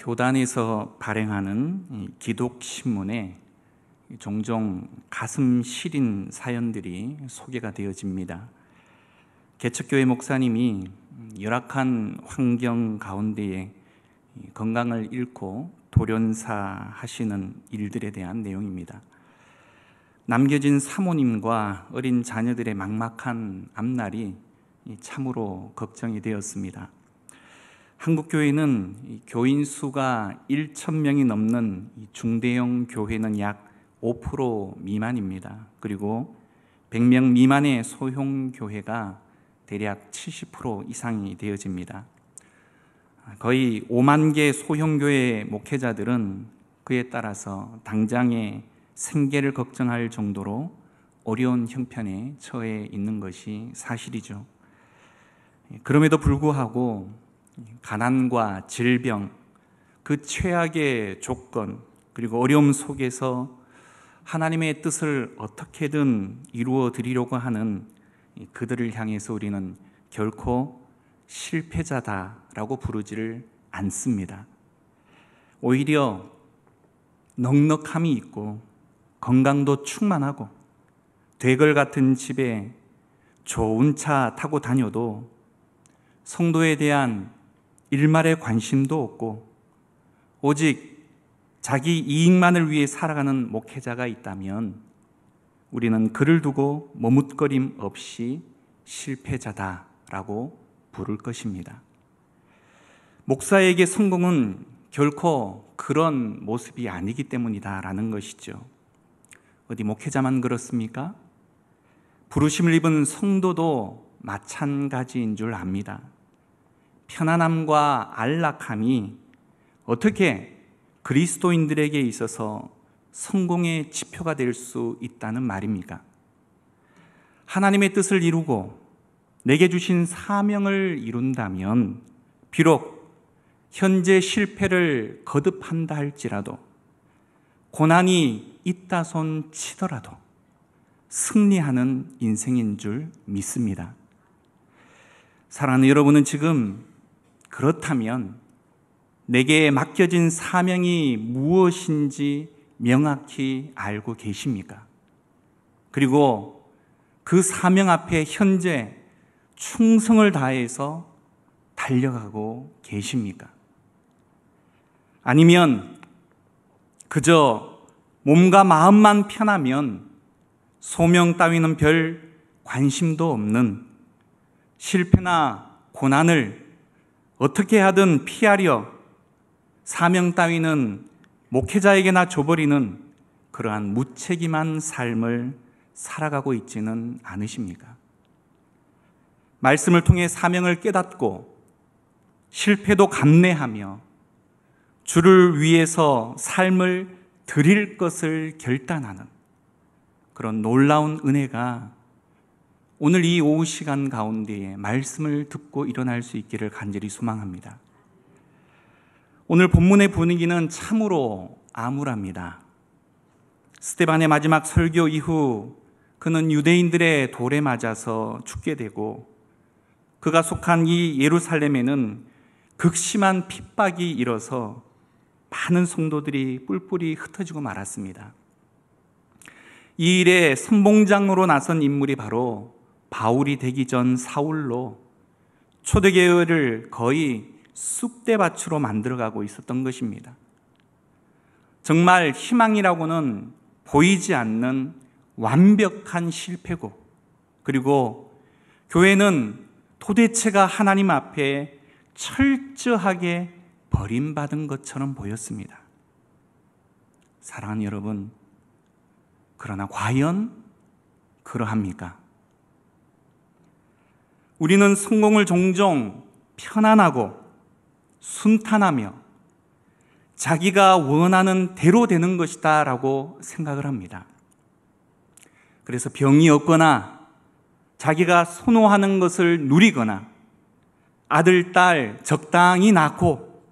교단에서 발행하는 이 기독신문에 종종 가슴 시린 사연들이 소개가 되어집니다. 개척교회 목사님이 열악한 환경 가운데에 건강을 잃고 돌연사하시는 일들에 대한 내용입니다. 남겨진 사모님과 어린 자녀들의 막막한 앞날이 참으로 걱정이 되었습니다. 한국교회는 교인 수가 1,000명이 넘는 중대형 교회는 약 5% 미만입니다. 그리고 100명 미만의 소형 교회가 대략 70% 이상이 되어집니다. 거의 5만 개 소형 교회 목회자들은 그에 따라서 당장의 생계를 걱정할 정도로 어려운 형편에 처해 있는 것이 사실이죠. 그럼에도 불구하고 가난과 질병, 그 최악의 조건, 그리고 어려움 속에서 하나님의 뜻을 어떻게든 이루어 드리려고 하는 그들을 향해서 우리는 결코 실패자다라고 부르지를 않습니다. 오히려 넉넉함이 있고 건강도 충만하고 되걸 같은 집에 좋은 차 타고 다녀도 성도에 대한 일말의 관심도 없고 오직 자기 이익만을 위해 살아가는 목회자가 있다면 우리는 그를 두고 머뭇거림 없이 실패자다라고 부를 것입니다. 목사에게 성공은 결코 그런 모습이 아니기 때문이다라는 것이죠. 어디 목회자만 그렇습니까? 부르심을 입은 성도도 마찬가지인 줄 압니다. 편안함과 안락함이 어떻게 그리스도인들에게 있어서 성공의 지표가 될 수 있다는 말입니까? 하나님의 뜻을 이루고 내게 주신 사명을 이룬다면 비록 현재 실패를 거듭한다 할지라도 고난이 있다 손 치더라도 승리하는 인생인 줄 믿습니다. 사랑하는 여러분은 지금 그렇다면 내게 맡겨진 사명이 무엇인지 명확히 알고 계십니까? 그리고 그 사명 앞에 현재 충성을 다해서 달려가고 계십니까? 아니면 그저 몸과 마음만 편하면 소명 따위는 별 관심도 없는 실패나 고난을 어떻게 하든 피하려 사명 따위는 목회자에게나 줘버리는 그러한 무책임한 삶을 살아가고 있지는 않으십니까? 말씀을 통해 사명을 깨닫고 실패도 감내하며 주를 위해서 삶을 드릴 것을 결단하는 그런 놀라운 은혜가 오늘 이 오후 시간 가운데에 말씀을 듣고 일어날 수 있기를 간절히 소망합니다. 오늘 본문의 분위기는 참으로 암울합니다. 스데반의 마지막 설교 이후 그는 유대인들의 돌에 맞아서 죽게 되고 그가 속한 이 예루살렘에는 극심한 핍박이 일어서 많은 성도들이 뿔뿔이 흩어지고 말았습니다. 이 일에 선봉장으로 나선 인물이 바로 바울이 되기 전 사울로 초대교회를 거의 쑥대밭으로 만들어가고 있었던 것입니다. 정말 희망이라고는 보이지 않는 완벽한 실패고 그리고 교회는 도대체가 하나님 앞에 철저하게 버림받은 것처럼 보였습니다. 사랑하는 여러분, 그러나 과연 그러합니까? 우리는 성공을 종종 편안하고 순탄하며 자기가 원하는 대로 되는 것이다 라고 생각을 합니다. 그래서 병이 없거나 자기가 선호하는 것을 누리거나 아들, 딸 적당히 낳고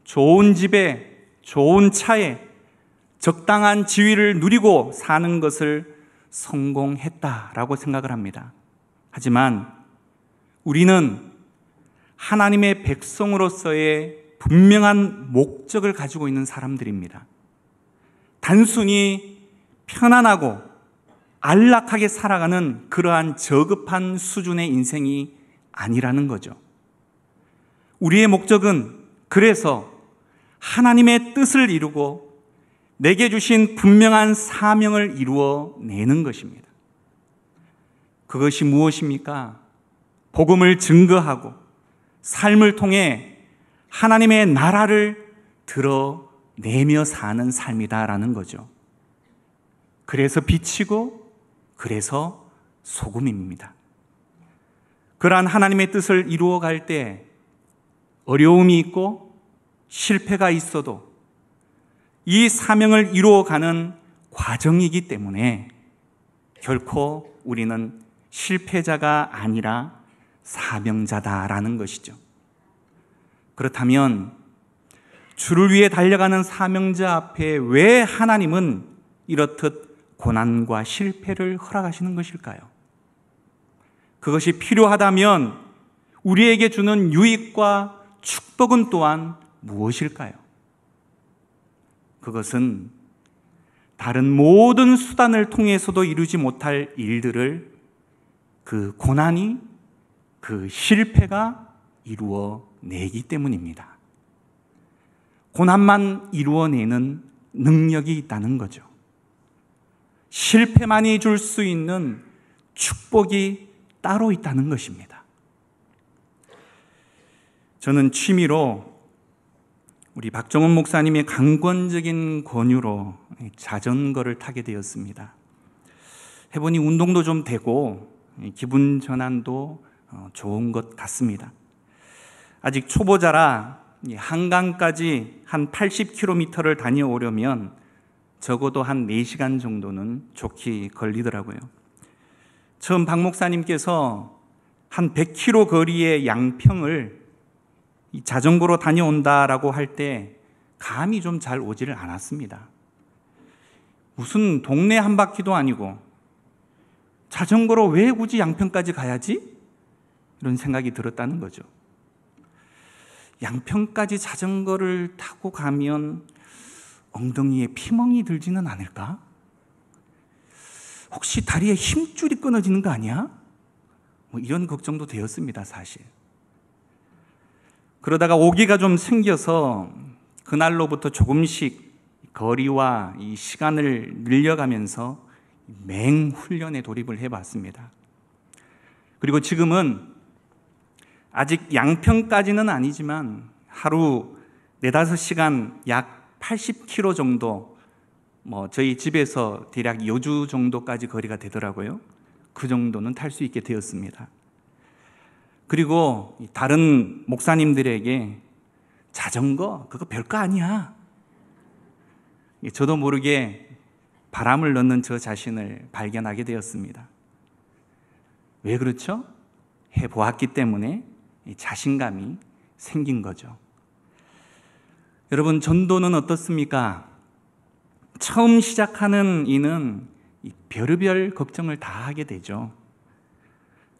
좋은 집에 좋은 차에 적당한 지위를 누리고 사는 것을 성공했다라고 생각을 합니다. 하지만 우리는 하나님의 백성으로서의 분명한 목적을 가지고 있는 사람들입니다. 단순히 편안하고 안락하게 살아가는 그러한 저급한 수준의 인생이 아니라는 거죠. 우리의 목적은 그래서 하나님의 뜻을 이루고 내게 주신 분명한 사명을 이루어 내는 것입니다. 그것이 무엇입니까? 복음을 증거하고 삶을 통해 하나님의 나라를 드러내며 사는 삶이다라는 거죠. 그래서 빛이고 그래서 소금입니다. 그러한 하나님의 뜻을 이루어 갈 때 어려움이 있고 실패가 있어도 이 사명을 이루어가는 과정이기 때문에 결코 우리는 실패자가 아니라 사명자다라는 것이죠. 그렇다면 주를 위해 달려가는 사명자 앞에 왜 하나님은 이렇듯 고난과 실패를 허락하시는 것일까요? 그것이 필요하다면 우리에게 주는 유익과 축복은 또한 무엇일까요? 그것은 다른 모든 수단을 통해서도 이루지 못할 일들을 그 고난이, 그 실패가 이루어내기 때문입니다. 고난만 이루어내는 능력이 있다는 거죠. 실패만이 줄 수 있는 축복이 따로 있다는 것입니다. 저는 취미로 우리 박정훈 목사님의 강권적인 권유로 자전거를 타게 되었습니다. 해보니 운동도 좀 되고 기분 전환도 좋은 것 같습니다. 아직 초보자라 한강까지 한 80km를 다녀오려면 적어도 한 4시간 정도는 좋게 걸리더라고요. 처음 박 목사님께서 한 100km 거리의 양평을 자전거로 다녀온다라고 할 때 감이 좀 잘 오지를 않았습니다. 무슨 동네 한 바퀴도 아니고 자전거로 왜 굳이 양평까지 가야지? 이런 생각이 들었다는 거죠. 양평까지 자전거를 타고 가면 엉덩이에 피멍이 들지는 않을까? 혹시 다리에 힘줄이 끊어지는 거 아니야? 이런 걱정도 되었습니다, 사실. 그러다가 오기가 좀 생겨서 그날로부터 조금씩 거리와 이 시간을 늘려가면서 맹훈련에 돌입을 해봤습니다. 그리고 지금은 아직 양평까지는 아니지만 하루 4-5시간 약 80km 정도, 저희 집에서 대략 여주 정도까지 거리가 되더라고요. 그 정도는 탈 수 있게 되었습니다. 그리고 다른 목사님들에게 자전거 그거 별거 아니야. 저도 모르게 바람을 넣는 저 자신을 발견하게 되었습니다. 왜 그렇죠? 해보았기 때문에 자신감이 생긴 거죠. 여러분, 전도는 어떻습니까? 처음 시작하는 이는 별의별 걱정을 다 하게 되죠.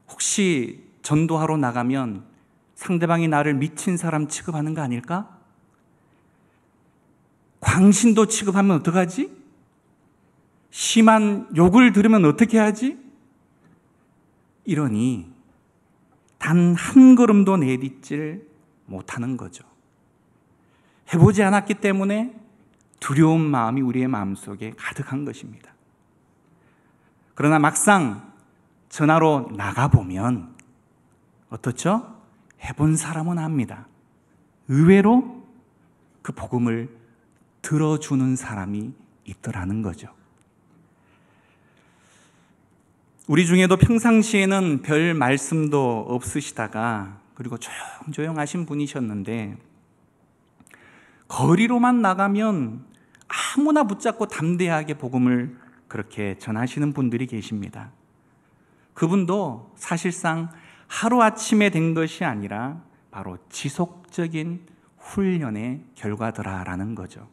혹시 전도하러 나가면 상대방이 나를 미친 사람 취급하는 거 아닐까? 광신도 취급하면 어떡하지? 심한 욕을 들으면 어떻게 하지? 이러니 단 한 걸음도 내딛질 못하는 거죠. 해보지 않았기 때문에 두려운 마음이 우리의 마음속에 가득한 것입니다. 그러나 막상 전하러 나가보면 어떻죠? 해본 사람은 압니다. 의외로 그 복음을 들어주는 사람이 있더라는 거죠. 우리 중에도 평상시에는 별 말씀도 없으시다가 그리고 조용조용하신 분이셨는데 거리로만 나가면 아무나 붙잡고 담대하게 복음을 그렇게 전하시는 분들이 계십니다. 그분도 사실상 하루아침에 된 것이 아니라 바로 지속적인 훈련의 결과더라라는 거죠.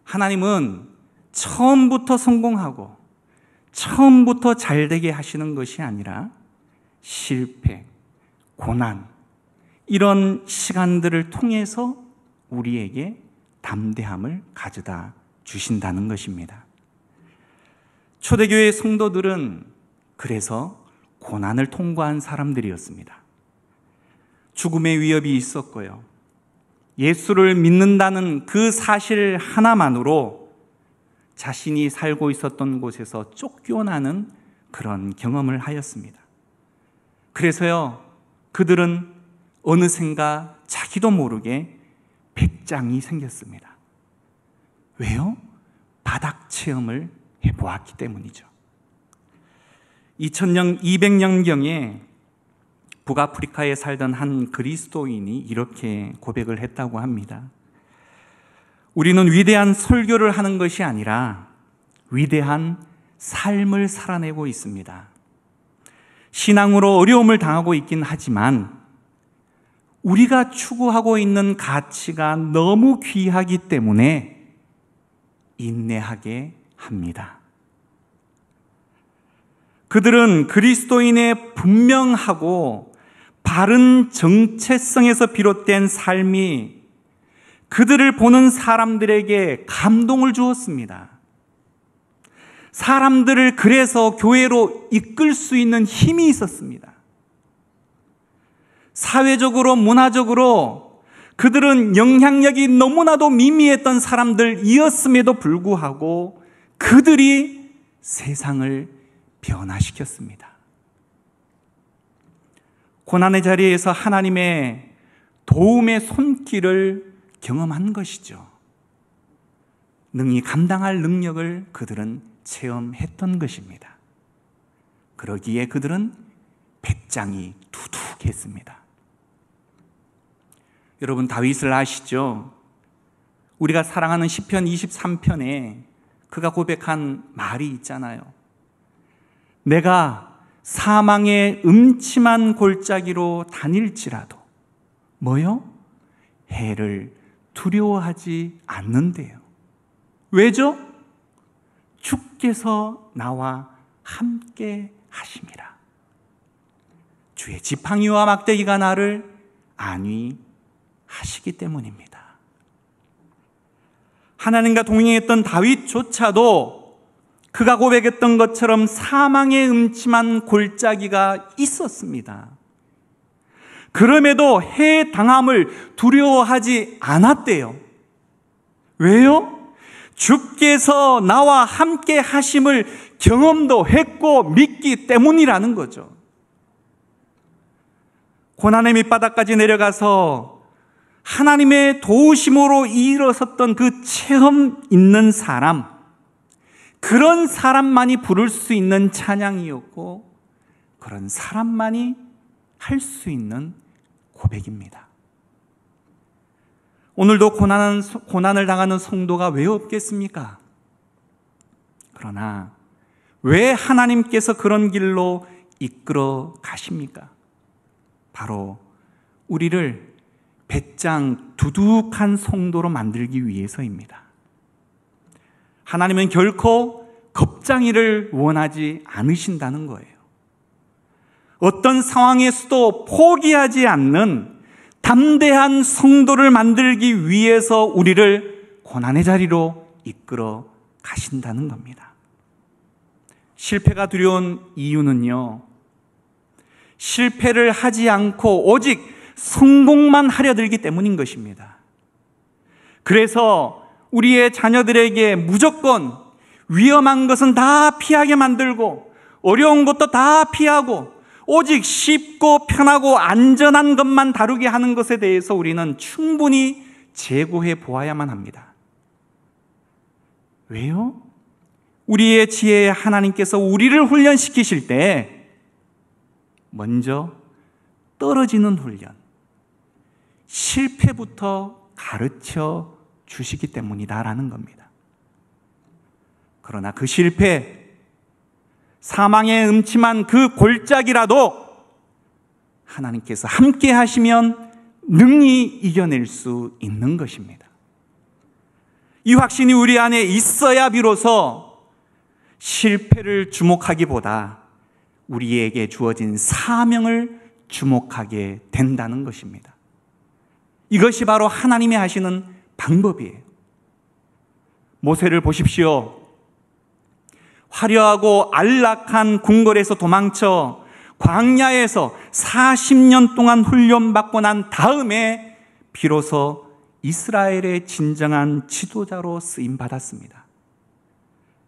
하나님은 처음부터 성공하고 처음부터 잘되게 하시는 것이 아니라 실패, 고난, 이런 시간들을 통해서 우리에게 담대함을 가져다 주신다는 것입니다. 초대교회 성도들은 그래서 고난을 통과한 사람들이었습니다. 죽음의 위협이 있었고요. 예수를 믿는다는 그 사실 하나만으로 자신이 살고 있었던 곳에서 쫓겨나는 그런 경험을 하였습니다. 그래서요, 그들은 어느샌가 자기도 모르게 배짱이 생겼습니다. 왜요? 바닥 체험을 해보았기 때문이죠. 2000년, 200년경에 북아프리카에 살던 한 그리스도인이 이렇게 고백을 했다고 합니다. 우리는 위대한 설교를 하는 것이 아니라 위대한 삶을 살아내고 있습니다. 신앙으로 어려움을 당하고 있긴 하지만 우리가 추구하고 있는 가치가 너무 귀하기 때문에 인내하게 합니다. 그들은 그리스도인의 분명하고 바른 정체성에서 비롯된 삶이 그들을 보는 사람들에게 감동을 주었습니다. 사람들을 그래서 교회로 이끌 수 있는 힘이 있었습니다. 사회적으로, 문화적으로 그들은 영향력이 너무나도 미미했던 사람들이었음에도 불구하고 그들이 세상을 변화시켰습니다. 고난의 자리에서 하나님의 도움의 손길을 경험한 것이죠. 능히 감당할 능력을 그들은 체험했던 것입니다. 그러기에 그들은 배짱이 두둑했습니다. 여러분, 다윗을 아시죠? 우리가 사랑하는 시편 23편에 그가 고백한 말이 있잖아요. 내가 사망의 음침한 골짜기로 다닐지라도 뭐요? 해를 두려워하지 않는데요. 왜죠? 주께서 나와 함께 하심이라. 주의 지팡이와 막대기가 나를 안위하시기 때문입니다. 하나님과 동행했던 다윗조차도 그가 고백했던 것처럼 사망의 음침한 골짜기가 있었습니다. 그럼에도 해당함을 두려워하지 않았대요. 왜요? 주께서 나와 함께 하심을 경험도 했고 믿기 때문이라는 거죠. 고난의 밑바닥까지 내려가서 하나님의 도우심으로 일어섰던 그 체험 있는 사람, 그런 사람만이 부를 수 있는 찬양이었고 그런 사람만이 할 수 있는 고백입니다. 오늘도 고난을 당하는 성도가 왜 없겠습니까? 그러나 왜 하나님께서 그런 길로 이끌어 가십니까? 바로 우리를 배짱 두둑한 성도로 만들기 위해서입니다. 하나님은 결코 겁장이를 원하지 않으신다는 거예요. 어떤 상황에서도 포기하지 않는 담대한 성도를 만들기 위해서 우리를 고난의 자리로 이끌어 가신다는 겁니다. 실패가 두려운 이유는요, 실패를 하지 않고 오직 성공만 하려 들기 때문인 것입니다. 그래서 우리의 자녀들에게 무조건 위험한 것은 다 피하게 만들고 어려운 것도 다 피하고 오직 쉽고 편하고 안전한 것만 다루게 하는 것에 대해서 우리는 충분히 재고해 보아야만 합니다. 왜요? 우리의 지혜에 하나님께서 우리를 훈련시키실 때 먼저 떨어지는 훈련, 실패부터 가르쳐 주시기 때문이다라는 겁니다. 그러나 그 실패, 사망의 음침한 그 골짜기라도 하나님께서 함께 하시면 능히 이겨낼 수 있는 것입니다. 이 확신이 우리 안에 있어야 비로소 실패를 주목하기보다 우리에게 주어진 사명을 주목하게 된다는 것입니다. 이것이 바로 하나님이 하시는 방법이에요. 모세를 보십시오. 화려하고 안락한 궁궐에서 도망쳐 광야에서 40년 동안 훈련받고 난 다음에 비로소 이스라엘의 진정한 지도자로 쓰임받았습니다.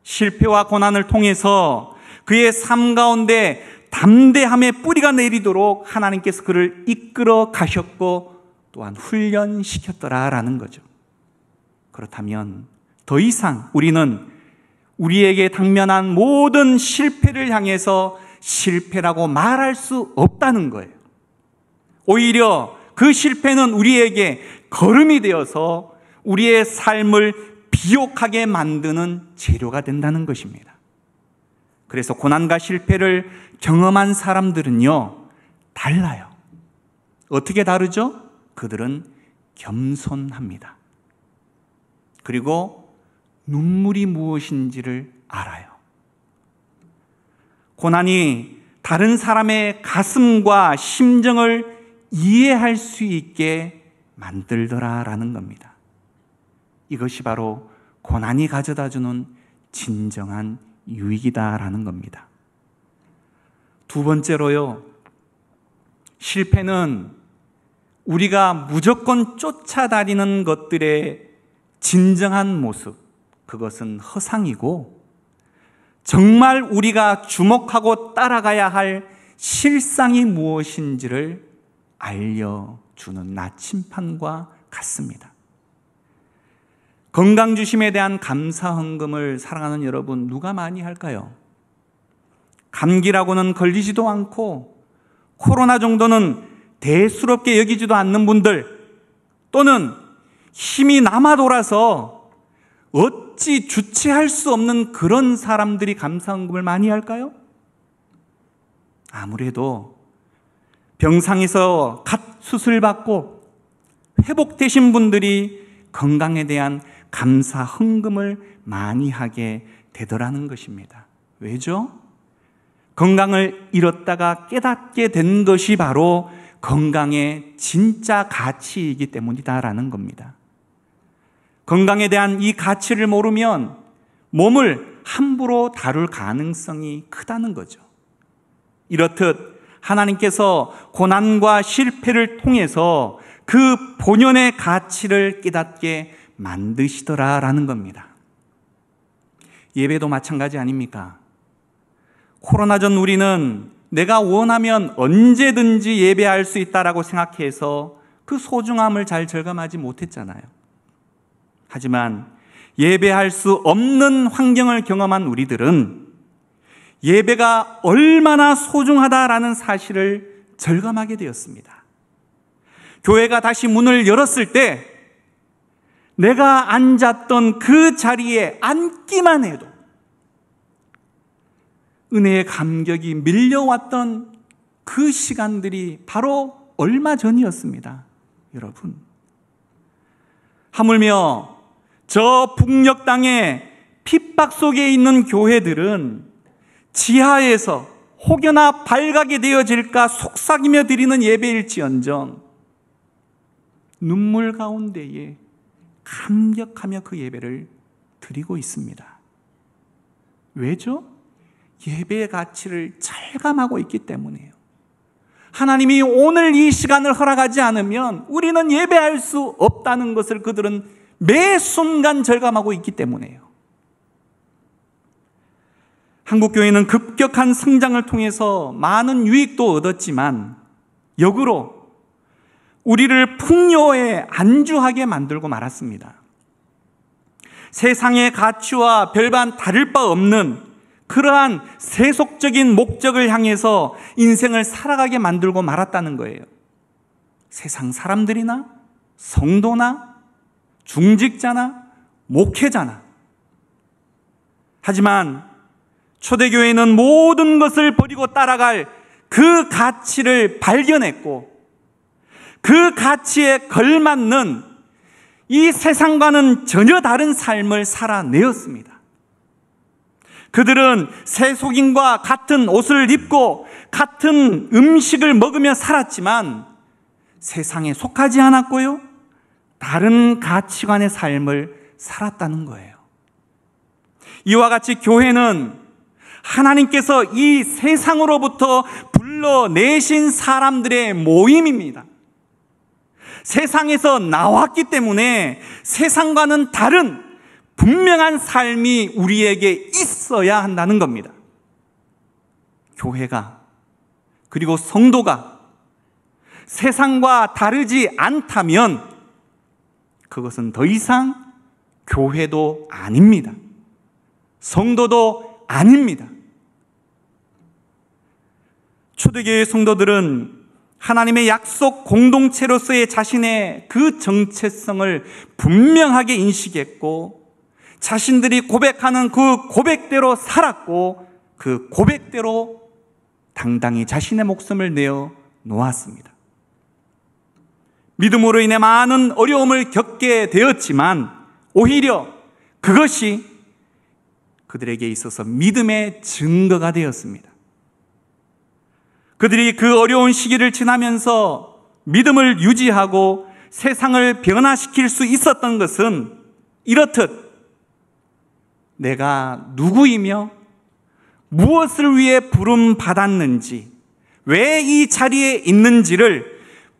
실패와 고난을 통해서 그의 삶 가운데 담대함의 뿌리가 내리도록 하나님께서 그를 이끌어 가셨고 또한 훈련시켰더라라는 거죠. 그렇다면 더 이상 우리는 우리에게 당면한 모든 실패를 향해서 실패라고 말할 수 없다는 거예요. 오히려 그 실패는 우리에게 걸음이 되어서 우리의 삶을 비옥하게 만드는 재료가 된다는 것입니다. 그래서 고난과 실패를 경험한 사람들은요, 달라요. 어떻게 다르죠? 그들은 겸손합니다. 그리고 눈물이 무엇인지를 알아요. 고난이 다른 사람의 가슴과 심정을 이해할 수 있게 만들더라라는 겁니다. 이것이 바로 고난이 가져다주는 진정한 유익이다라는 겁니다. 두 번째로요, 실패는 우리가 무조건 쫓아다니는 것들의 진정한 모습, 그것은 허상이고 정말 우리가 주목하고 따라가야 할 실상이 무엇인지를 알려주는 나침판과 같습니다. 건강주심에 대한 감사헌금을 사랑하는 여러분, 누가 많이 할까요? 감기라고는 걸리지도 않고 코로나 정도는 대수롭게 여기지도 않는 분들, 또는 힘이 남아 돌아서 어찌 주체할 수 없는 그런 사람들이 감사헌금을 많이 할까요? 아무래도 병상에서 갓 수술받고 회복되신 분들이 건강에 대한 감사헌금을 많이 하게 되더라는 것입니다. 왜죠? 건강을 잃었다가 깨닫게 된 것이 바로 건강의 진짜 가치이기 때문이다라는 겁니다. 건강에 대한 이 가치를 모르면 몸을 함부로 다룰 가능성이 크다는 거죠. 이렇듯 하나님께서 고난과 실패를 통해서 그 본연의 가치를 깨닫게 만드시더라라는 겁니다. 예배도 마찬가지 아닙니까? 코로나 전 우리는 내가 원하면 언제든지 예배할 수 있다라고 생각해서 그 소중함을 잘 절감하지 못했잖아요. 하지만 예배할 수 없는 환경을 경험한 우리들은 예배가 얼마나 소중하다라는 사실을 절감하게 되었습니다. 교회가 다시 문을 열었을 때 내가 앉았던 그 자리에 앉기만 해도 은혜의 감격이 밀려왔던 그 시간들이 바로 얼마 전이었습니다. 여러분, 하물며 저 북녘 땅에 핍박 속에 있는 교회들은 지하에서 혹여나 발각이 되어질까 속삭이며 드리는 예배일지언정 눈물 가운데에 감격하며 그 예배를 드리고 있습니다. 왜죠? 예배의 가치를 절감하고 있기 때문이에요. 하나님이 오늘 이 시간을 허락하지 않으면 우리는 예배할 수 없다는 것을 그들은 매 순간 절감하고 있기 때문이에요. 한국교회는 급격한 성장을 통해서 많은 유익도 얻었지만 역으로 우리를 풍요에 안주하게 만들고 말았습니다. 세상의 가치와 별반 다를 바 없는 그러한 세속적인 목적을 향해서 인생을 살아가게 만들고 말았다는 거예요. 세상 사람들이나 성도나 중직자나 목회자나. 하지만 초대교회는 모든 것을 버리고 따라갈 그 가치를 발견했고 그 가치에 걸맞는 이 세상과는 전혀 다른 삶을 살아내었습니다. 그들은 세속인과 같은 옷을 입고 같은 음식을 먹으며 살았지만 세상에 속하지 않았고요, 다른 가치관의 삶을 살았다는 거예요. 이와 같이 교회는 하나님께서 이 세상으로부터 불러내신 사람들의 모임입니다. 세상에서 나왔기 때문에 세상과는 다른 분명한 삶이 우리에게 있어야 한다는 겁니다. 교회가, 그리고 성도가 세상과 다르지 않다면 그것은 더 이상 교회도 아닙니다. 성도도 아닙니다. 초대교회 성도들은 하나님의 약속 공동체로서의 자신의 그 정체성을 분명하게 인식했고, 자신들이 고백하는 그 고백대로 살았고, 그 고백대로 당당히 자신의 목숨을 내어 놓았습니다. 믿음으로 인해 많은 어려움을 겪게 되었지만 오히려 그것이 그들에게 있어서 믿음의 증거가 되었습니다. 그들이 그 어려운 시기를 지나면서 믿음을 유지하고 세상을 변화시킬 수 있었던 것은 이렇듯 내가 누구이며 무엇을 위해 부름 받았는지, 왜 이 자리에 있는지를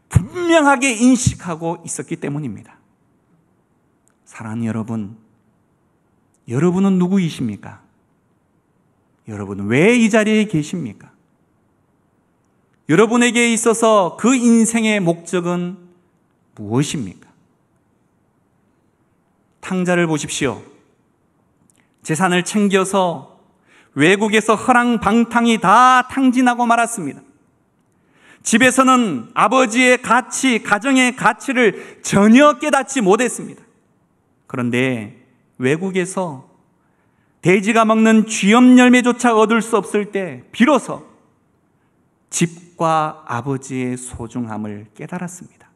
분명하게 인식하고 있었기 때문입니다. 사랑하는 여러분, 여러분은 누구이십니까? 여러분은 왜 이 자리에 계십니까? 여러분에게 있어서 그 인생의 목적은 무엇입니까? 탕자를 보십시오. 재산을 챙겨서 외국에서 허랑방탕이 다 탕진하고 말았습니다. 집에서는 아버지의 가치, 가정의 가치를 전혀 깨닫지 못했습니다. 그런데 외국에서 돼지가 먹는 쥐염 열매조차 얻을 수 없을 때 비로소 집과 아버지의 소중함을 깨달았습니다.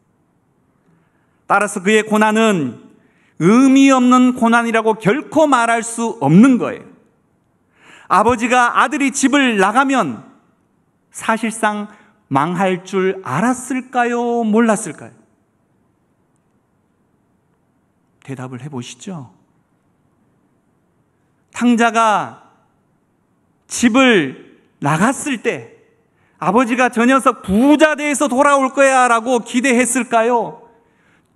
따라서 그의 고난은 의미 없는 고난이라고 결코 말할 수 없는 거예요. 아버지가 아들이 집을 나가면 사실상 망할 줄 알았을까요? 몰랐을까요? 대답을 해보시죠. 탕자가 집을 나갔을 때 아버지가 저 녀석 부자 돼서 돌아올 거야 라고 기대했을까요?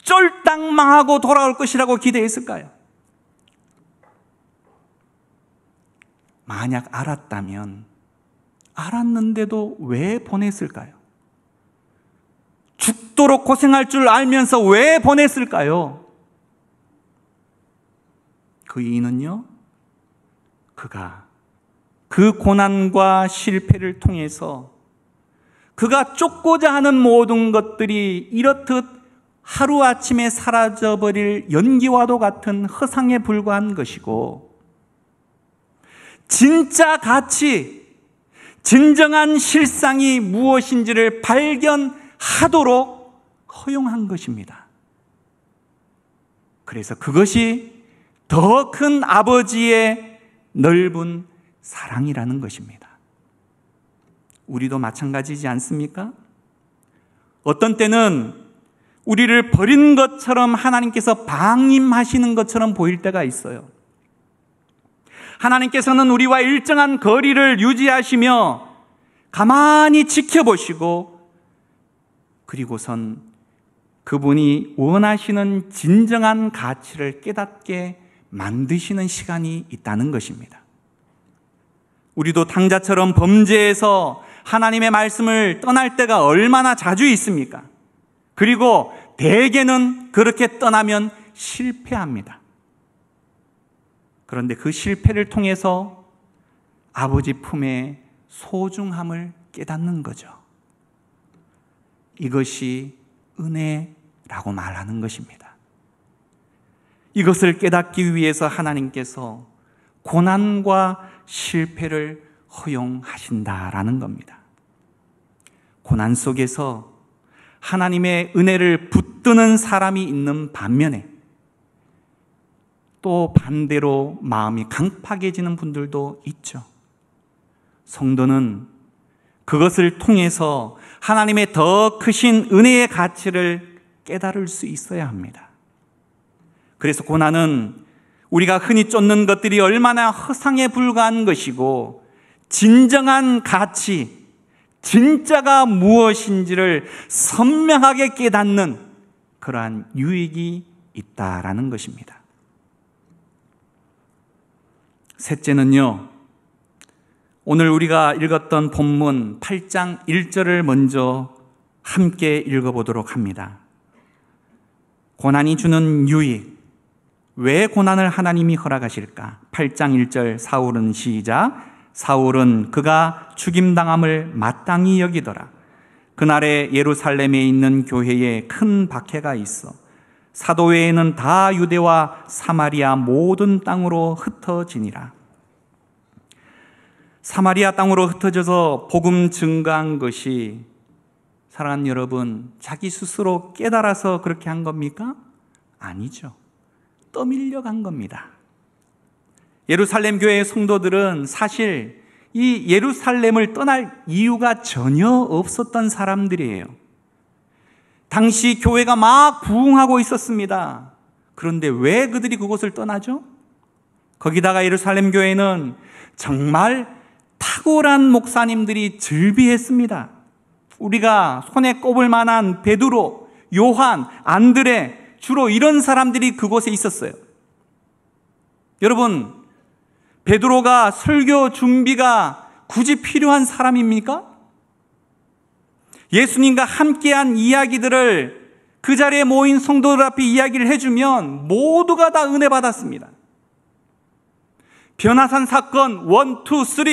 쫄딱 망하고 돌아올 것이라고 기대했을까요? 만약 알았다면 알았는데도 왜 보냈을까요? 죽도록 고생할 줄 알면서 왜 보냈을까요? 그 이유는요, 그가 그 고난과 실패를 통해서 그가 쫓고자 하는 모든 것들이 이렇듯 하루아침에 사라져버릴 연기와도 같은 허상에 불과한 것이고, 진짜 가치, 진정한 실상이 무엇인지를 발견하도록 허용한 것입니다. 그래서 그것이 더 큰 아버지의 넓은 사랑이라는 것입니다. 우리도 마찬가지지 않습니까? 어떤 때는 우리를 버린 것처럼 하나님께서 방임하시는 것처럼 보일 때가 있어요. 하나님께서는 우리와 일정한 거리를 유지하시며 가만히 지켜보시고, 그리고선 그분이 원하시는 진정한 가치를 깨닫게 만드시는 시간이 있다는 것입니다. 우리도 탕자처럼 범죄에서 하나님의 말씀을 떠날 때가 얼마나 자주 있습니까? 그리고 대개는 그렇게 떠나면 실패합니다. 그런데 그 실패를 통해서 아버지 품의 소중함을 깨닫는 거죠. 이것이 은혜라고 말하는 것입니다. 이것을 깨닫기 위해서 하나님께서 고난과 실패를 허용하신다라는 겁니다. 고난 속에서 하나님의 은혜를 붙드는 사람이 있는 반면에 또 반대로 마음이 강팍해지는 분들도 있죠. 성도는 그것을 통해서 하나님의 더 크신 은혜의 가치를 깨달을 수 있어야 합니다. 그래서 고난은 우리가 흔히 쫓는 것들이 얼마나 허상에 불과한 것이고 진정한 가치, 진짜가 무엇인지를 선명하게 깨닫는 그러한 유익이 있다라는 것입니다. 셋째는요, 오늘 우리가 읽었던 본문 8장 1절을 먼저 함께 읽어보도록 합니다. 고난이 주는 유익, 왜 고난을 하나님이 허락하실까? 8장 1절 사울은 시작. 사울은 그가 죽임당함을 마땅히 여기더라. 그날에 예루살렘에 있는 교회에 큰 박해가 있어 사도 외에는 다 유대와 사마리아 모든 땅으로 흩어지니라. 사마리아 땅으로 흩어져서 복음 증거한 것이, 사랑하는 여러분, 자기 스스로 깨달아서 그렇게 한 겁니까? 아니죠. 떠밀려 간 겁니다. 예루살렘 교회의 성도들은 사실 이 예루살렘을 떠날 이유가 전혀 없었던 사람들이에요. 당시 교회가 막 부흥하고 있었습니다. 그런데 왜 그들이 그곳을 떠나죠? 거기다가 예루살렘 교회는 정말 탁월한 목사님들이 즐비했습니다. 우리가 손에 꼽을 만한 베드로, 요한, 안드레, 주로 이런 사람들이 그곳에 있었어요. 여러분, 베드로가 설교 준비가 굳이 필요한 사람입니까? 예수님과 함께한 이야기들을 그 자리에 모인 성도들 앞에 이야기를 해주면 모두가 다 은혜 받았습니다. 변화산 사건 1, 2, 3,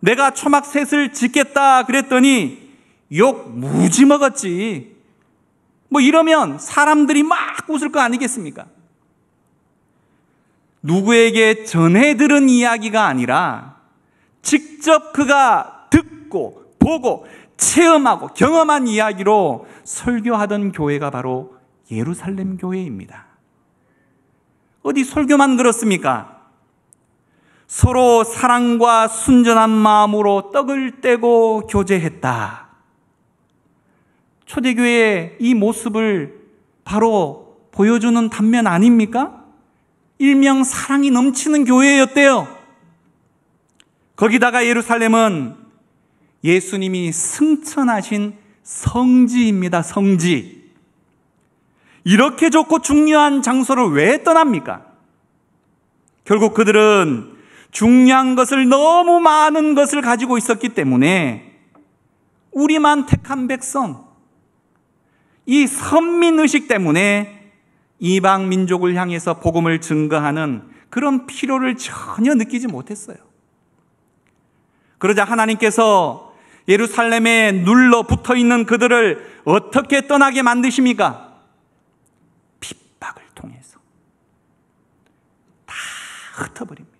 내가 초막셋을 짓겠다 그랬더니 욕 무지 먹었지. 뭐 이러면 사람들이 막 웃을 거 아니겠습니까? 누구에게 전해 들은 이야기가 아니라 직접 그가 듣고 보고 체험하고 경험한 이야기로 설교하던 교회가 바로 예루살렘 교회입니다. 어디 설교만 그렇습니까? 서로 사랑과 순전한 마음으로 떡을 떼고 교제했다. 초대교회의 이 모습을 바로 보여주는 단면 아닙니까? 일명 사랑이 넘치는 교회였대요. 거기다가 예루살렘은 예수님이 승천하신 성지입니다. 성지. 이렇게 좋고 중요한 장소를 왜 떠납니까? 결국 그들은 중요한 것을, 너무 많은 것을 가지고 있었기 때문에 우리만 택한 백성, 이 선민의식 때문에 이방 민족을 향해서 복음을 증거하는 그런 필요를 전혀 느끼지 못했어요. 그러자 하나님께서 예루살렘에 눌러 붙어 있는 그들을 어떻게 떠나게 만드십니까? 핍박을 통해서 다 흩어버립니다.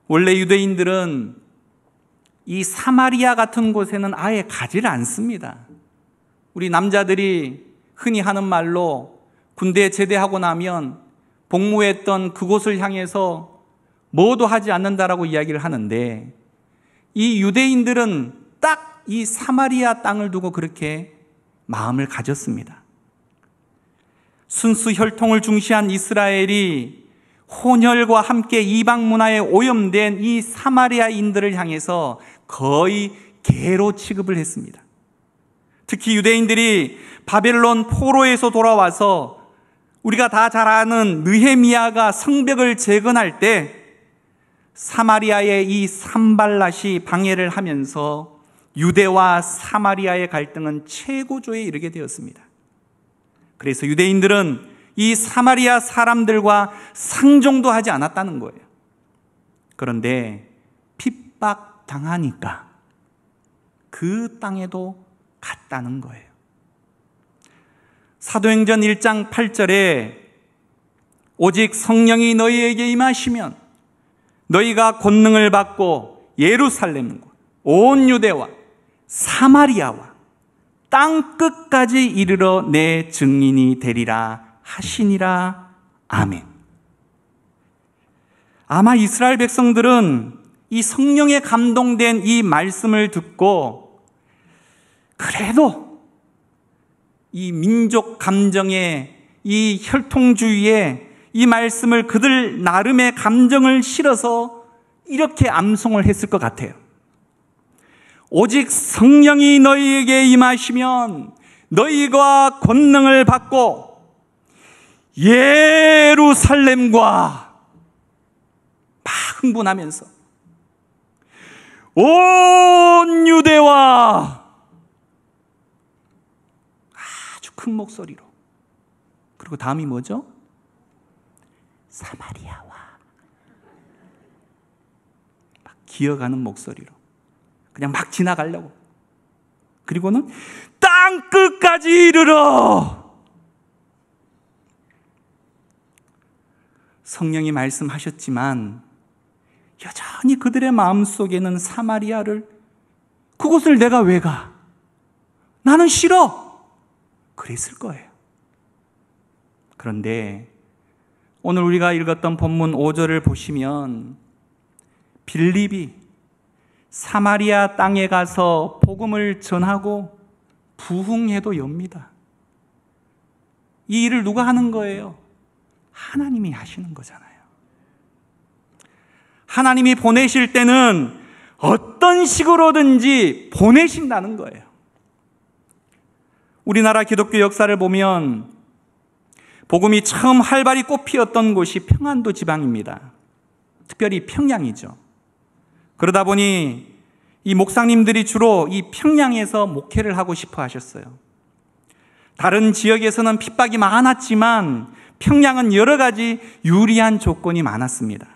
원래 유대인들은 이 사마리아 같은 곳에는 아예 가지를 않습니다. 우리 남자들이 흔히 하는 말로 군대에 제대하고 나면 복무했던 그곳을 향해서 뭐도 하지 않는다라고 이야기를 하는데, 이 유대인들은 딱 이 사마리아 땅을 두고 그렇게 마음을 가졌습니다. 순수 혈통을 중시한 이스라엘이 혼혈과 함께 이방 문화에 오염된 이 사마리아인들을 향해서 거의 개로 취급을 했습니다. 특히 유대인들이 바벨론 포로에서 돌아와서 우리가 다 잘 아는 느헤미야가 성벽을 재건할 때 사마리아의 이 산발랏이 방해를 하면서 유대와 사마리아의 갈등은 최고조에 이르게 되었습니다. 그래서 유대인들은 이 사마리아 사람들과 상종도 하지 않았다는 거예요. 그런데 핍박당하니까 그 땅에도 갔다는 거예요. 사도행전 1장 8절에 오직 성령이 너희에게 임하시면 너희가 권능을 받고 예루살렘과 온 유대와 사마리아와 땅 끝까지 이르러 내 증인이 되리라 하시니라. 아멘. 아마 이스라엘 백성들은 이 성령에 감동된 이 말씀을 듣고 그래도 이 민족 감정의 이 혈통주의에 이 말씀을 그들 나름의 감정을 실어서 이렇게 암송을 했을 것 같아요. 오직 성령이 너희에게 임하시면 너희가 권능을 받고 예루살렘과 막 흥분하면서 온 유대와 아주 큰 목소리로, 그리고 다음이 뭐죠? 사마리아와 막 기어가는 목소리로 그냥 막 지나가려고, 그리고는 땅 끝까지 이르러. 성령이 말씀하셨지만 여전히 그들의 마음속에는 사마리아를, 그곳을 내가 왜 가? 나는 싫어. 그랬을 거예요. 그런데 오늘 우리가 읽었던 본문 5절을 보시면 빌립이 사마리아 땅에 가서 복음을 전하고 부흥회도 엽니다. 이 일을 누가 하는 거예요? 하나님이 하시는 거잖아요. 하나님이 보내실 때는 어떤 식으로든지 보내신다는 거예요. 우리나라 기독교 역사를 보면 복음이 처음 활발히 꽃피었던 곳이 평안도 지방입니다. 특별히 평양이죠. 그러다 보니 이 목사님들이 주로 이 평양에서 목회를 하고 싶어 하셨어요. 다른 지역에서는 핍박이 많았지만 평양은 여러 가지 유리한 조건이 많았습니다.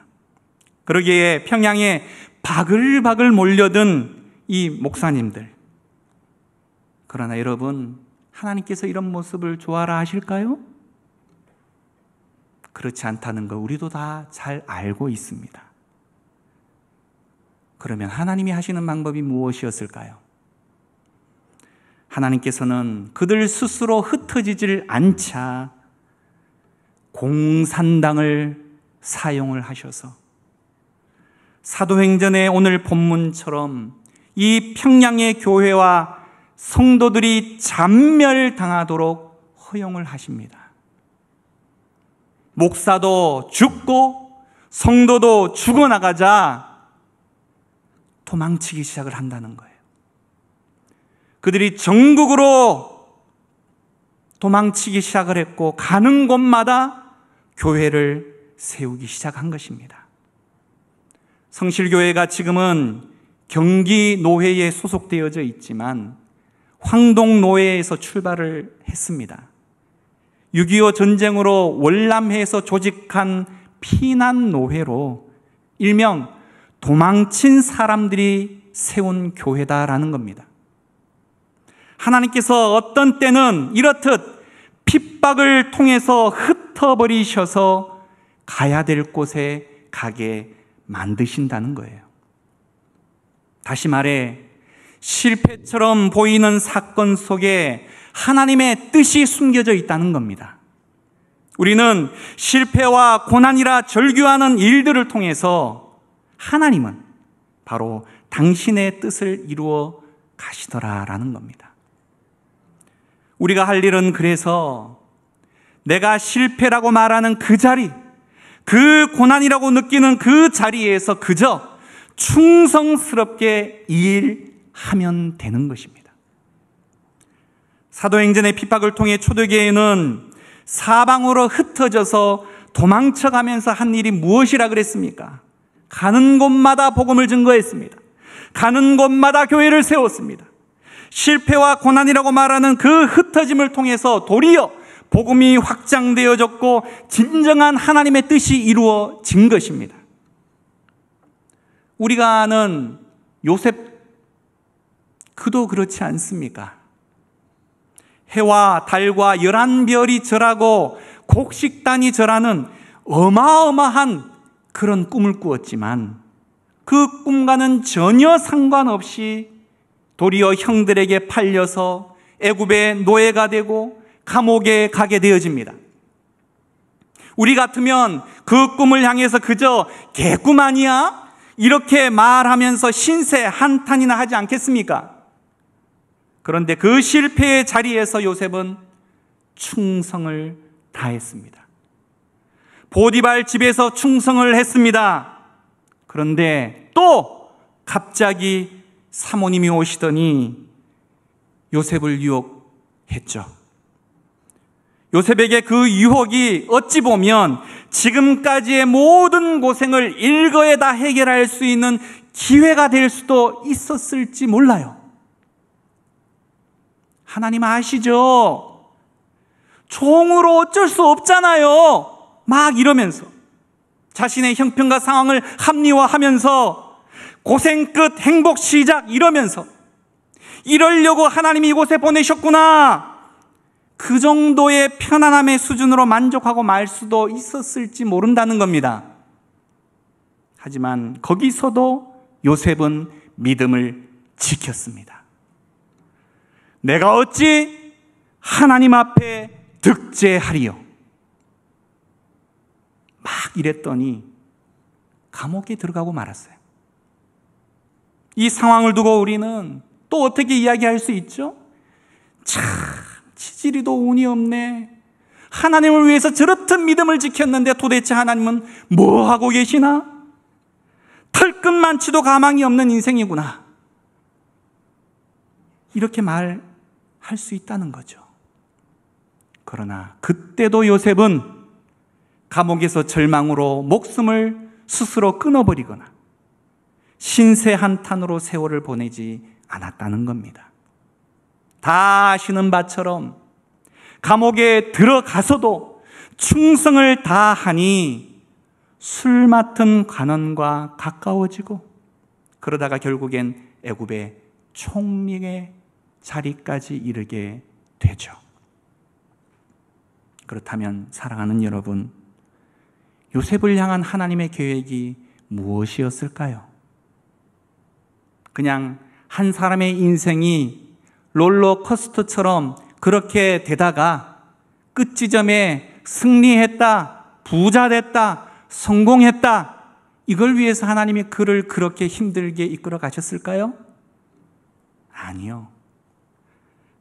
그러기에 평양에 바글바글 몰려든 이 목사님들. 그러나 여러분, 하나님께서 이런 모습을 좋아라 하실까요? 그렇지 않다는 거 우리도 다 잘 알고 있습니다. 그러면 하나님이 하시는 방법이 무엇이었을까요? 하나님께서는 그들 스스로 흩어지질 않자 공산당을 사용을 하셔서 사도행전의 오늘 본문처럼 이 평양의 교회와 성도들이 잔멸당하도록 허용을 하십니다. 목사도 죽고 성도도 죽어나가자 도망치기 시작을 한다는 거예요. 그들이 전국으로 도망치기 시작을 했고 가는 곳마다 교회를 세우기 시작한 것입니다. 성실교회가 지금은 경기노회에 소속되어져 있지만 황동노회에서 출발을 했습니다. 6.25 전쟁으로 월남해에서 조직한 피난노회로 일명 도망친 사람들이 세운 교회다라는 겁니다. 하나님께서 어떤 때는 이렇듯 핍박을 통해서 흩어버리셔서 가야 될 곳에 가게 만드신다는 거예요. 다시 말해 실패처럼 보이는 사건 속에 하나님의 뜻이 숨겨져 있다는 겁니다. 우리는 실패와 고난이라 절규하는 일들을 통해서 하나님은 바로 당신의 뜻을 이루어 가시더라라는 겁니다. 우리가 할 일은 그래서 내가 실패라고 말하는 그 자리, 그 고난이라고 느끼는 그 자리에서 그저 충성스럽게 일하면 되는 것입니다. 사도행전의 핍박을 통해 초대교회는 사방으로 흩어져서 도망쳐가면서 한 일이 무엇이라 그랬습니까? 가는 곳마다 복음을 증거했습니다. 가는 곳마다 교회를 세웠습니다. 실패와 고난이라고 말하는 그 흩어짐을 통해서 도리어 복음이 확장되어졌고 진정한 하나님의 뜻이 이루어진 것입니다. 우리가 아는 요셉, 그도 그렇지 않습니까? 해와 달과 11별이 절하고 곡식단이 절하는 어마어마한 그런 꿈을 꾸었지만 그 꿈과는 전혀 상관없이 도리어 형들에게 팔려서 애굽의 노예가 되고 감옥에 가게 되어집니다. 우리 같으면 그 꿈을 향해서 그저 개꿈 아니야? 이렇게 말하면서 신세 한탄이나 하지 않겠습니까? 그런데 그 실패의 자리에서 요셉은 충성을 다했습니다. 보디발 집에서 충성을 했습니다. 그런데 또 갑자기 사모님이 오시더니 요셉을 유혹했죠. 요셉에게 그 유혹이 어찌 보면 지금까지의 모든 고생을 일거에 다 해결할 수 있는 기회가 될 수도 있었을지 몰라요. 하나님 아시죠? 종으로 어쩔 수 없잖아요. 막 이러면서 자신의 형편과 상황을 합리화하면서 고생 끝 행복 시작 이러면서 이러려고 하나님이 이곳에 보내셨구나. 그 정도의 편안함의 수준으로 만족하고 말 수도 있었을지 모른다는 겁니다. 하지만 거기서도 요셉은 믿음을 지켰습니다. 내가 어찌 하나님 앞에 득죄하리요? 막 이랬더니 감옥에 들어가고 말았어요. 이 상황을 두고 우리는 또 어떻게 이야기할 수 있죠? 참 치질이도 운이 없네. 하나님을 위해서 저렇듯 믿음을 지켰는데 도대체 하나님은 뭐 하고 계시나? 털끝만치도 가망이 없는 인생이구나. 이렇게 말할 수 있다는 거죠. 그러나 그때도 요셉은 감옥에서 절망으로 목숨을 스스로 끊어버리거나 신세 한탄으로 세월을 보내지 않았다는 겁니다. 다 아시는 바처럼 감옥에 들어가서도 충성을 다하니 술 맡은 관원과 가까워지고 그러다가 결국엔 애굽의 총리의 자리까지 이르게 되죠. 그렇다면 사랑하는 여러분, 요셉을 향한 하나님의 계획이 무엇이었을까요? 그냥 한 사람의 인생이 롤러코스터처럼 그렇게 되다가 끝지점에 승리했다, 부자 됐다, 성공했다, 이걸 위해서 하나님이 그를 그렇게 힘들게 이끌어 가셨을까요? 아니요.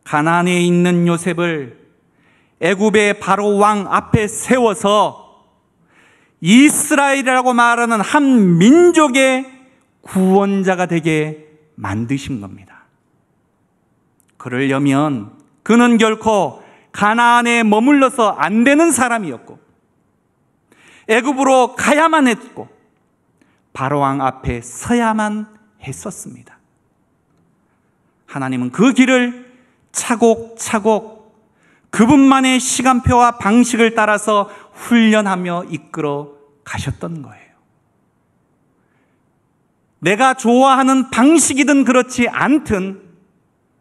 가나안에 있는 요셉을 애굽의 바로 왕 앞에 세워서 이스라엘이라고 말하는 한 민족의 구원자가 되게 만드신 겁니다. 그러려면 그는 결코 가나안에 머물러서 안 되는 사람이었고 애굽으로 가야만 했고 바로왕 앞에 서야만 했었습니다. 하나님은 그 길을 차곡차곡 그분만의 시간표와 방식을 따라서 훈련하며 이끌어 가셨던 거예요. 내가 좋아하는 방식이든 그렇지 않든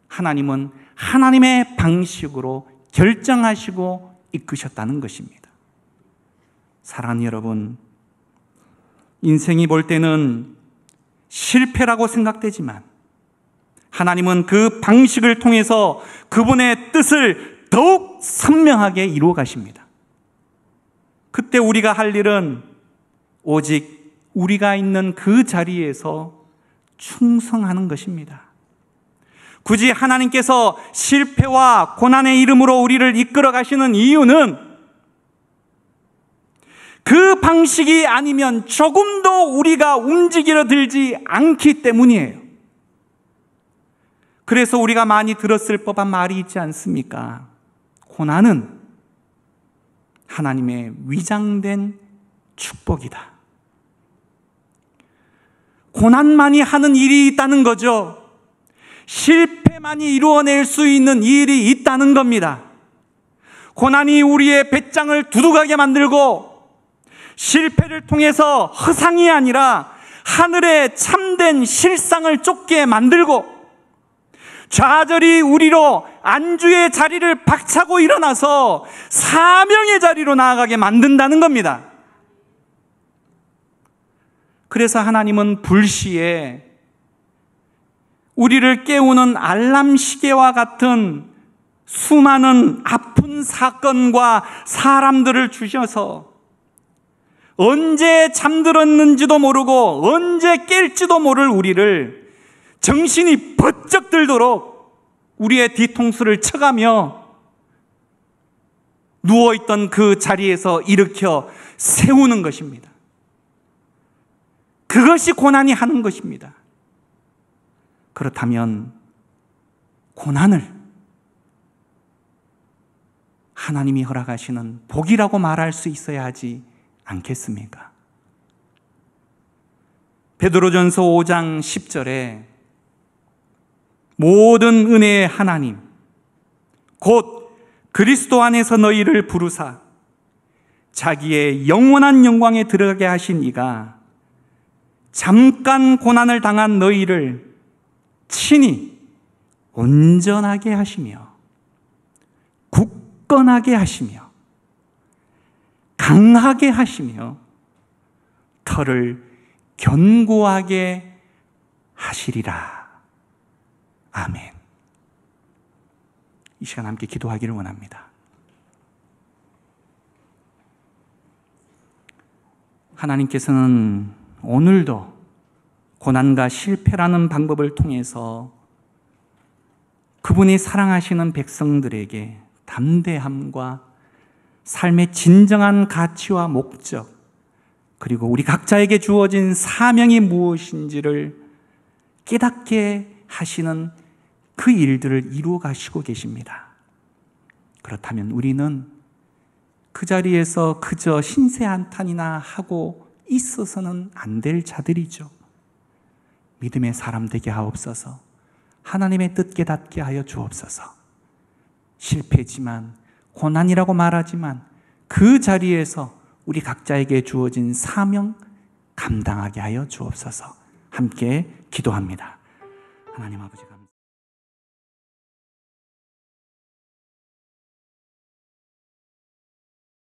하나님은 하나님의 방식으로 결정하시고 이끄셨다는 것입니다. 사랑하는 여러분, 인생이 볼 때는 실패라고 생각되지만 하나님은 그 방식을 통해서 그분의 뜻을 더욱 선명하게 이루어 가십니다. 그때 우리가 할 일은 오직 우리가 있는 그 자리에서 충성하는 것입니다. 굳이 하나님께서 실패와 고난의 이름으로 우리를 이끌어 가시는 이유는 그 방식이 아니면 조금도 우리가 움직이려 들지 않기 때문이에요. 그래서 우리가 많이 들었을 법한 말이 있지 않습니까? 고난은 하나님의 위장된 축복이다. 고난만이 하는 일이 있다는 거죠. 실패만이 이루어낼 수 있는 일이 있다는 겁니다. 고난이 우리의 배짱을 두둑하게 만들고 실패를 통해서 허상이 아니라 하늘의 참된 실상을 쫓게 만들고 좌절이 우리로 안주의 자리를 박차고 일어나서 사명의 자리로 나아가게 만든다는 겁니다. 그래서 하나님은 불시에 우리를 깨우는 알람 시계와 같은 수많은 아픈 사건과 사람들을 주셔서 언제 잠들었는지도 모르고 언제 깰지도 모를 우리를 정신이 번쩍 들도록 우리의 뒤통수를 쳐가며 누워있던 그 자리에서 일으켜 세우는 것입니다. 그것이 고난이 하는 것입니다. 그렇다면 고난을 하나님이 허락하시는 복이라고 말할 수 있어야 하지 않겠습니까? 베드로전서 5장 10절에 모든 은혜의 하나님 곧 그리스도 안에서 너희를 부르사 자기의 영원한 영광에 들어가게 하신 이가 잠깐 고난을 당한 너희를 친히 온전하게 하시며 굳건하게 하시며 강하게 하시며 터를 견고하게 하시리라. 아멘. 이 시간 함께 기도하기를 원합니다. 하나님께서는 오늘도 고난과 실패라는 방법을 통해서 그분이 사랑하시는 백성들에게 담대함과 삶의 진정한 가치와 목적, 그리고 우리 각자에게 주어진 사명이 무엇인지를 깨닫게 하시는 그 일들을 이루어 가시고 계십니다. 그렇다면 우리는 그 자리에서 그저 신세 한탄이나 하고 있어서는 안 될 자들이죠. 믿음의 사람 되게 하옵소서. 하나님의 뜻 깨닫게 하여 주옵소서. 실패지만 고난이라고 말하지만 그 자리에서 우리 각자에게 주어진 사명 감당하게 하여 주옵소서. 함께 기도합니다. 하나님 아버지가